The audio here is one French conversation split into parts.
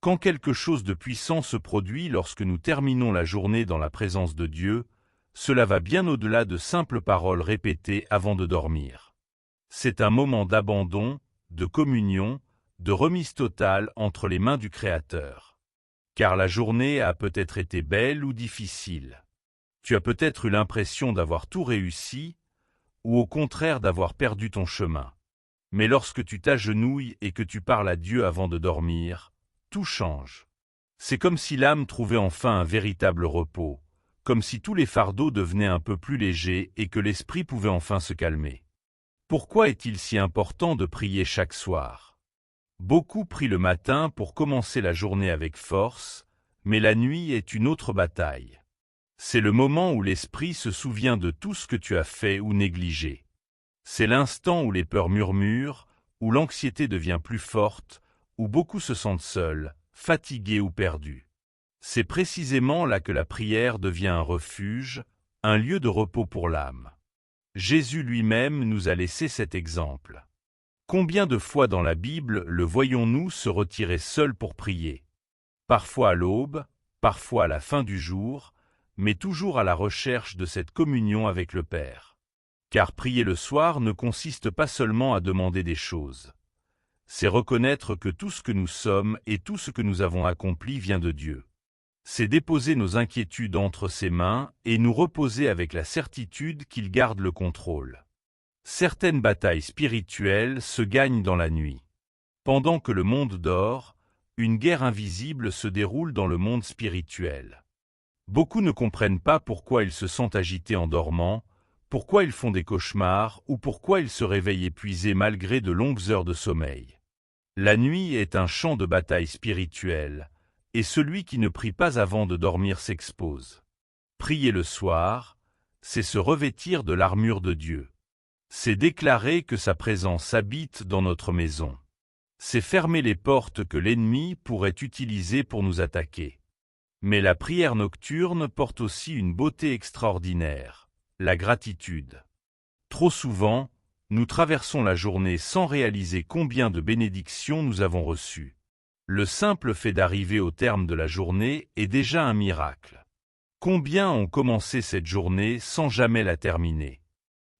Quand quelque chose de puissant se produit lorsque nous terminons la journée dans la présence de Dieu, cela va bien au-delà de simples paroles répétées avant de dormir. C'est un moment d'abandon, de communion, de remise totale entre les mains du Créateur. Car la journée a peut-être été belle ou difficile. Tu as peut-être eu l'impression d'avoir tout réussi, ou au contraire d'avoir perdu ton chemin. Mais lorsque tu t'agenouilles et que tu parles à Dieu avant de dormir, tout change. C'est comme si l'âme trouvait enfin un véritable repos, comme si tous les fardeaux devenaient un peu plus légers et que l'esprit pouvait enfin se calmer. Pourquoi est-il si important de prier chaque soir? Beaucoup prient le matin pour commencer la journée avec force, mais la nuit est une autre bataille. C'est le moment où l'esprit se souvient de tout ce que tu as fait ou négligé. C'est l'instant où les peurs murmurent, où l'anxiété devient plus forte, où beaucoup se sentent seuls, fatigués ou perdus. C'est précisément là que la prière devient un refuge, un lieu de repos pour l'âme. Jésus lui-même nous a laissé cet exemple. Combien de fois dans la Bible le voyons-nous se retirer seul pour prier? Parfois à l'aube, parfois à la fin du jour, mais toujours à la recherche de cette communion avec le Père. Car prier le soir ne consiste pas seulement à demander des choses. C'est reconnaître que tout ce que nous sommes et tout ce que nous avons accompli vient de Dieu. C'est déposer nos inquiétudes entre ses mains et nous reposer avec la certitude qu'il garde le contrôle. Certaines batailles spirituelles se gagnent dans la nuit. Pendant que le monde dort, une guerre invisible se déroule dans le monde spirituel. Beaucoup ne comprennent pas pourquoi ils se sentent agités en dormant, pourquoi ils font des cauchemars ou pourquoi ils se réveillent épuisés malgré de longues heures de sommeil. La nuit est un champ de bataille spirituelle, et celui qui ne prie pas avant de dormir s'expose. Prier le soir, c'est se revêtir de l'armure de Dieu. C'est déclarer que sa présence habite dans notre maison. C'est fermer les portes que l'ennemi pourrait utiliser pour nous attaquer. Mais la prière nocturne porte aussi une beauté extraordinaire, la gratitude. Trop souvent, nous traversons la journée sans réaliser combien de bénédictions nous avons reçues. Le simple fait d'arriver au terme de la journée est déjà un miracle. Combien ont commencé cette journée sans jamais la terminer?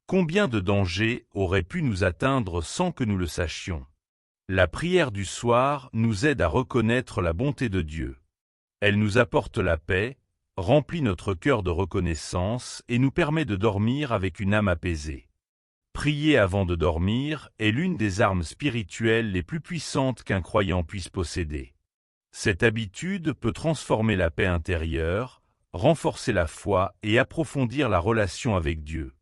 Combien de dangers auraient pu nous atteindre sans que nous le sachions? La prière du soir nous aide à reconnaître la bonté de Dieu. Elle nous apporte la paix, remplit notre cœur de reconnaissance et nous permet de dormir avec une âme apaisée. Prier avant de dormir est l'une des armes spirituelles les plus puissantes qu'un croyant puisse posséder. Cette habitude peut transformer la paix intérieure, renforcer la foi et approfondir la relation avec Dieu.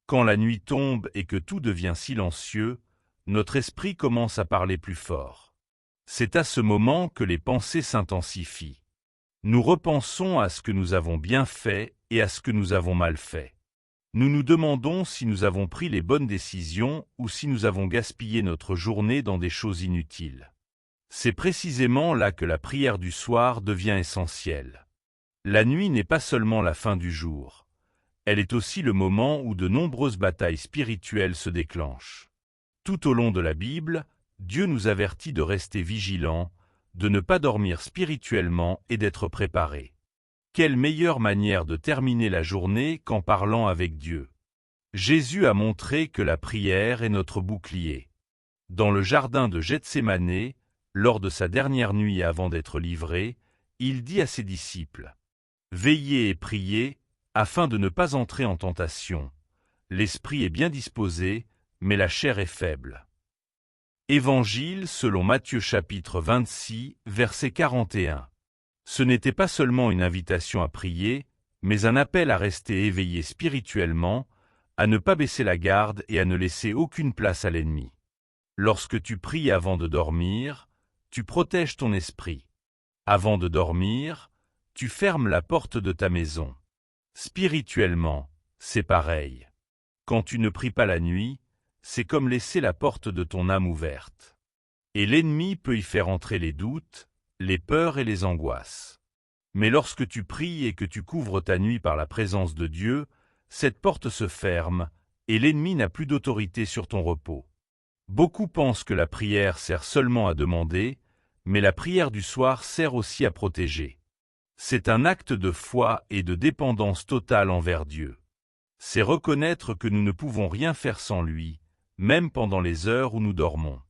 Quand la nuit tombe et que tout devient silencieux, notre esprit commence à parler plus fort. C'est à ce moment que les pensées s'intensifient. Nous repensons à ce que nous avons bien fait et à ce que nous avons mal fait. Nous nous demandons si nous avons pris les bonnes décisions ou si nous avons gaspillé notre journée dans des choses inutiles. C'est précisément là que la prière du soir devient essentielle. La nuit n'est pas seulement la fin du jour. Elle est aussi le moment où de nombreuses batailles spirituelles se déclenchent. Tout au long de la Bible, Dieu nous avertit de rester vigilants, de ne pas dormir spirituellement et d'être préparés. Quelle meilleure manière de terminer la journée qu'en parlant avec Dieu. Jésus a montré que la prière est notre bouclier. Dans le jardin de Gethsémanée, lors de sa dernière nuit avant d'être livré, il dit à ses disciples : « Veillez et priez, afin de ne pas entrer en tentation. L'esprit est bien disposé, mais la chair est faible. » Évangile selon Matthieu chapitre 26, verset 41. Ce n'était pas seulement une invitation à prier, mais un appel à rester éveillé spirituellement, à ne pas baisser la garde et à ne laisser aucune place à l'ennemi. Lorsque tu pries avant de dormir, tu protèges ton esprit. Avant de dormir, tu fermes la porte de ta maison. Spirituellement, c'est pareil. Quand tu ne pries pas la nuit, c'est comme laisser la porte de ton âme ouverte. Et l'ennemi peut y faire entrer les doutes, les peurs et les angoisses. Mais lorsque tu pries et que tu couvres ta nuit par la présence de Dieu, cette porte se ferme et l'ennemi n'a plus d'autorité sur ton repos. Beaucoup pensent que la prière sert seulement à demander, Mais la prière du soir sert aussi à protéger. C'est un acte de foi et de dépendance totale envers Dieu. C'est reconnaître que nous ne pouvons rien faire sans lui, même pendant les heures où nous dormons.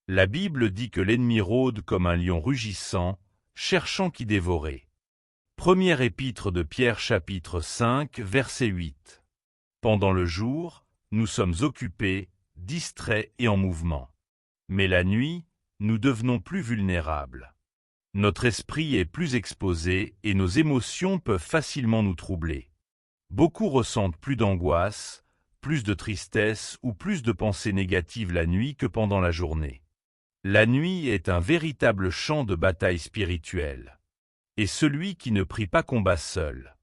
La Bible dit que l'ennemi rôde comme un lion rugissant, cherchant qui dévorer. Première épître de Pierre chapitre 5 verset 8. Pendant le jour, nous sommes occupés, distraits et en mouvement. Mais la nuit, nous devenons plus vulnérables. Notre esprit est plus exposé et nos émotions peuvent facilement nous troubler. Beaucoup ressentent plus d'angoisse, plus de tristesse ou plus de pensées négatives la nuit que pendant la journée. La nuit est un véritable champ de bataille spirituelle. Et celui qui ne prie pas combat seul.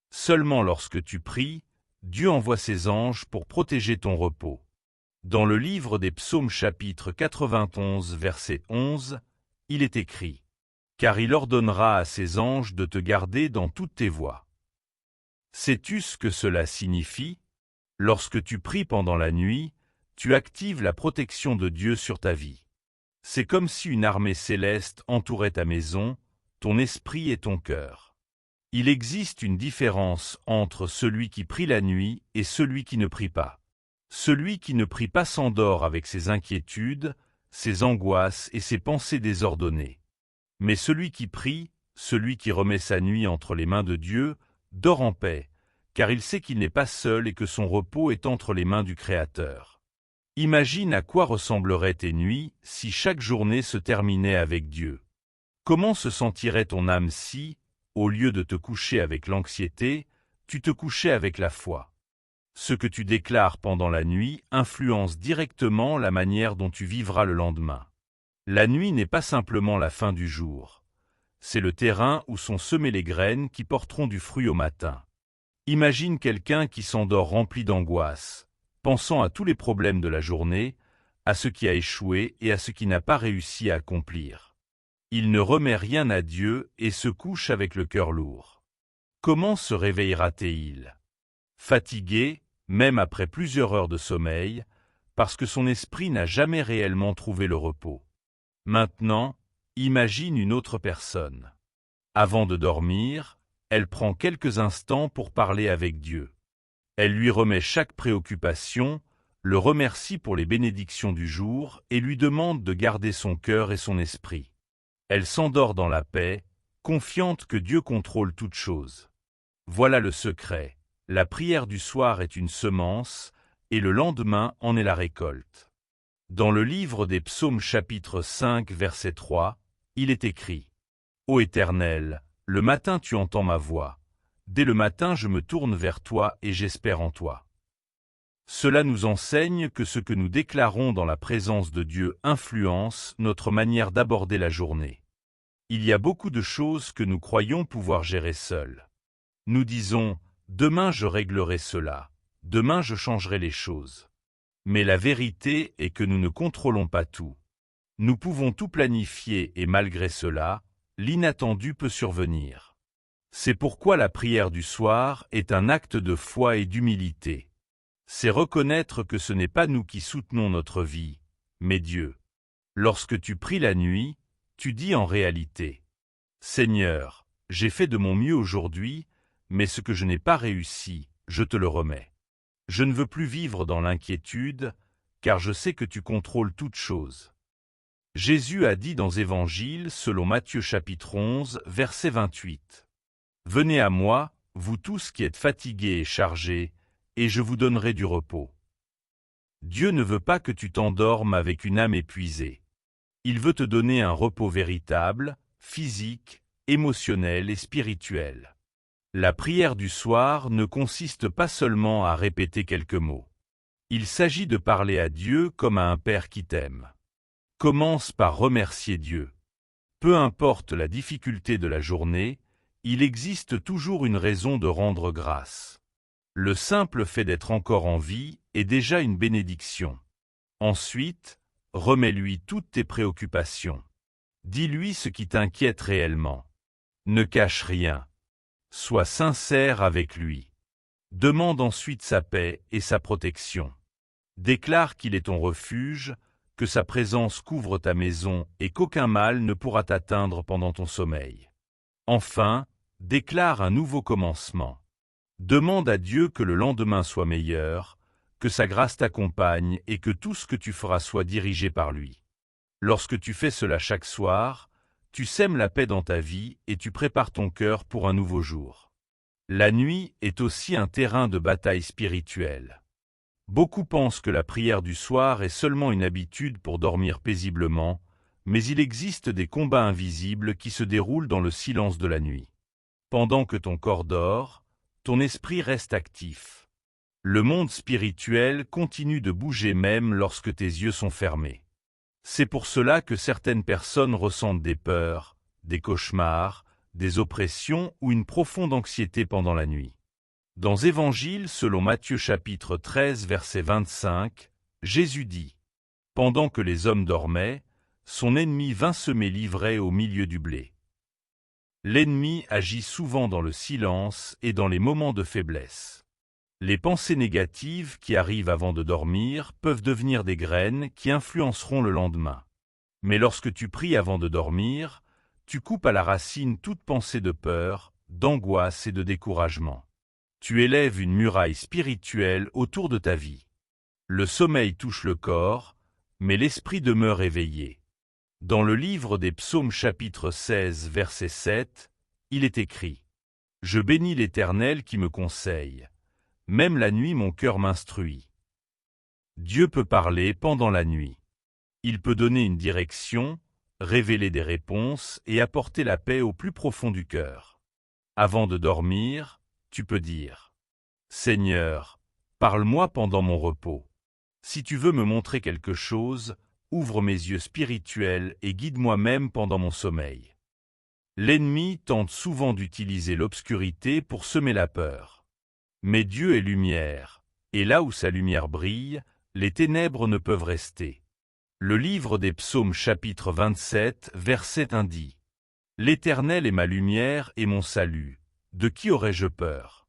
Seulement lorsque tu pries, Dieu envoie ses anges pour protéger ton repos. Dans le livre des Psaumes chapitre 91 verset 11, il est écrit « Car il ordonnera à ses anges de te garder dans toutes tes voies. » Sais-tu ce que cela signifie? Lorsque tu pries pendant la nuit, tu actives la protection de Dieu sur ta vie. C'est comme si une armée céleste entourait ta maison, ton esprit et ton cœur. Il existe une différence entre celui qui prie la nuit et celui qui ne prie pas. Celui qui ne prie pas s'endort avec ses inquiétudes, ses angoisses et ses pensées désordonnées. Mais celui qui prie, celui qui remet sa nuit entre les mains de Dieu, dort en paix, car il sait qu'il n'est pas seul et que son repos est entre les mains du Créateur. Imagine à quoi ressembleraient tes nuits si chaque journée se terminait avec Dieu. Comment se sentirait ton âme si, au lieu de te coucher avec l'anxiété, tu te couchais avec la foi? Ce que tu déclares pendant la nuit influence directement la manière dont tu vivras le lendemain. La nuit n'est pas simplement la fin du jour. C'est le terrain où sont semées les graines qui porteront du fruit au matin. Imagine quelqu'un qui s'endort rempli d'angoisse, pensant à tous les problèmes de la journée, à ce qui a échoué et à ce qui n'a pas réussi à accomplir. Il ne remet rien à Dieu et se couche avec le cœur lourd. Comment se réveillera-t-il? Fatigué, même après plusieurs heures de sommeil, parce que son esprit n'a jamais réellement trouvé le repos. Maintenant, imagine une autre personne. Avant de dormir, elle prend quelques instants pour parler avec Dieu. Elle lui remet chaque préoccupation, le remercie pour les bénédictions du jour et lui demande de garder son cœur et son esprit. Elle s'endort dans la paix, confiante que Dieu contrôle toutes choses. Voilà le secret. La prière du soir est une semence, et le lendemain en est la récolte. Dans le livre des Psaumes chapitre 5 verset 3, il est écrit « Ô Éternel, le matin tu entends ma voix. Dès le matin je me tourne vers toi et j'espère en toi. » Cela nous enseigne que ce que nous déclarons dans la présence de Dieu influence notre manière d'aborder la journée. Il y a beaucoup de choses que nous croyons pouvoir gérer seuls. Nous disons « Demain je réglerai cela, demain je changerai les choses. » Mais la vérité est que nous ne contrôlons pas tout. Nous pouvons tout planifier et malgré cela, l'inattendu peut survenir. C'est pourquoi la prière du soir est un acte de foi et d'humilité. C'est reconnaître que ce n'est pas nous qui soutenons notre vie, mais Dieu. Lorsque tu pries la nuit, tu dis en réalité « Seigneur, j'ai fait de mon mieux aujourd'hui, mais ce que je n'ai pas réussi, je te le remets. Je ne veux plus vivre dans l'inquiétude, car je sais que tu contrôles toutes choses. » Jésus a dit dans Évangiles selon Matthieu chapitre 11, verset 28. « Venez à moi, vous tous qui êtes fatigués et chargés, et je vous donnerai du repos. » Dieu ne veut pas que tu t'endormes avec une âme épuisée. Il veut te donner un repos véritable, physique, émotionnel et spirituel. La prière du soir ne consiste pas seulement à répéter quelques mots. Il s'agit de parler à Dieu comme à un Père qui t'aime. Commence par remercier Dieu. Peu importe la difficulté de la journée, il existe toujours une raison de rendre grâce. Le simple fait d'être encore en vie est déjà une bénédiction. Ensuite, remets-lui toutes tes préoccupations. Dis-lui ce qui t'inquiète réellement. Ne cache rien. Sois sincère avec lui. Demande ensuite sa paix et sa protection. Déclare qu'il est ton refuge, que sa présence couvre ta maison et qu'aucun mal ne pourra t'atteindre pendant ton sommeil. Enfin, déclare un nouveau commencement. Demande à Dieu que le lendemain soit meilleur, que sa grâce t'accompagne et que tout ce que tu feras soit dirigé par lui. Lorsque tu fais cela chaque soir, tu sèmes la paix dans ta vie et tu prépares ton cœur pour un nouveau jour. La nuit est aussi un terrain de bataille spirituelle. Beaucoup pensent que la prière du soir est seulement une habitude pour dormir paisiblement, mais il existe des combats invisibles qui se déroulent dans le silence de la nuit. Pendant que ton corps dort, ton esprit reste actif. Le monde spirituel continue de bouger même lorsque tes yeux sont fermés. C'est pour cela que certaines personnes ressentent des peurs, des cauchemars, des oppressions ou une profonde anxiété pendant la nuit. Dans Évangile selon Matthieu chapitre 13 verset 25, Jésus dit « Pendant que les hommes dormaient, son ennemi vint semer l'ivraie au milieu du blé. » L'ennemi agit souvent dans le silence et dans les moments de faiblesse. Les pensées négatives qui arrivent avant de dormir peuvent devenir des graines qui influenceront le lendemain. Mais lorsque tu pries avant de dormir, tu coupes à la racine toute pensée de peur, d'angoisse et de découragement. Tu élèves une muraille spirituelle autour de ta vie. Le sommeil touche le corps, mais l'esprit demeure éveillé. Dans le livre des Psaumes chapitre 16 verset 7, il est écrit « Je bénis l'Éternel qui me conseille. Même la nuit mon cœur m'instruit. » Dieu peut parler pendant la nuit. Il peut donner une direction, révéler des réponses et apporter la paix au plus profond du cœur. Avant de dormir, tu peux dire « Seigneur, parle-moi pendant mon repos. Si tu veux me montrer quelque chose, ouvre mes yeux spirituels et guide-moi même pendant mon sommeil. » L'ennemi tente souvent d'utiliser l'obscurité pour semer la peur. Mais Dieu est lumière, et là où sa lumière brille, les ténèbres ne peuvent rester. Le livre des Psaumes chapitre 27 verset 1 dit « L'Éternel est ma lumière et mon salut. De qui aurais-je peur ?»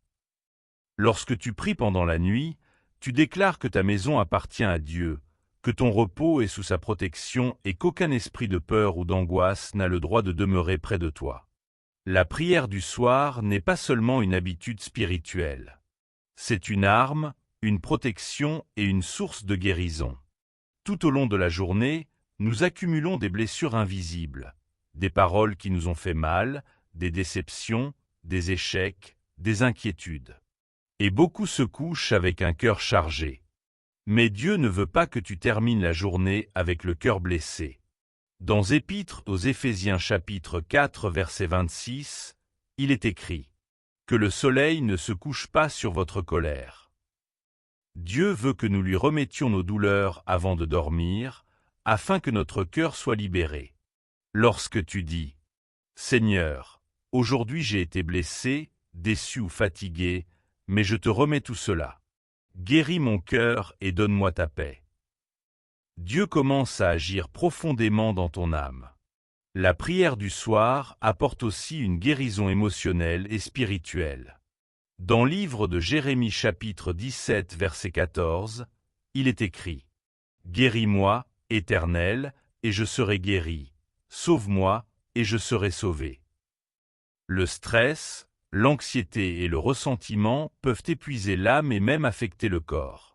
Lorsque tu pries pendant la nuit, tu déclares que ta maison appartient à Dieu, que ton repos est sous sa protection et qu'aucun esprit de peur ou d'angoisse n'a le droit de demeurer près de toi. La prière du soir n'est pas seulement une habitude spirituelle. C'est une arme, une protection et une source de guérison. Tout au long de la journée, nous accumulons des blessures invisibles, des paroles qui nous ont fait mal, des déceptions, des échecs, des inquiétudes. Et beaucoup se couchent avec un cœur chargé. Mais Dieu ne veut pas que tu termines la journée avec le cœur blessé. Dans Épître aux Éphésiens chapitre 4 verset 26, il est écrit « Que le soleil ne se couche pas sur votre colère. » Dieu veut que nous lui remettions nos douleurs avant de dormir, afin que notre cœur soit libéré. Lorsque tu dis « Seigneur, aujourd'hui j'ai été blessé, déçu ou fatigué, mais je te remets tout cela. Guéris mon cœur et donne-moi ta paix. » Dieu commence à agir profondément dans ton âme. La prière du soir apporte aussi une guérison émotionnelle et spirituelle. Dans le livre de Jérémie chapitre 17 verset 14, il est écrit « Guéris-moi, Éternel, et je serai guéri. Sauve-moi, et je serai sauvé. » Le stress, l'anxiété et le ressentiment peuvent épuiser l'âme et même affecter le corps.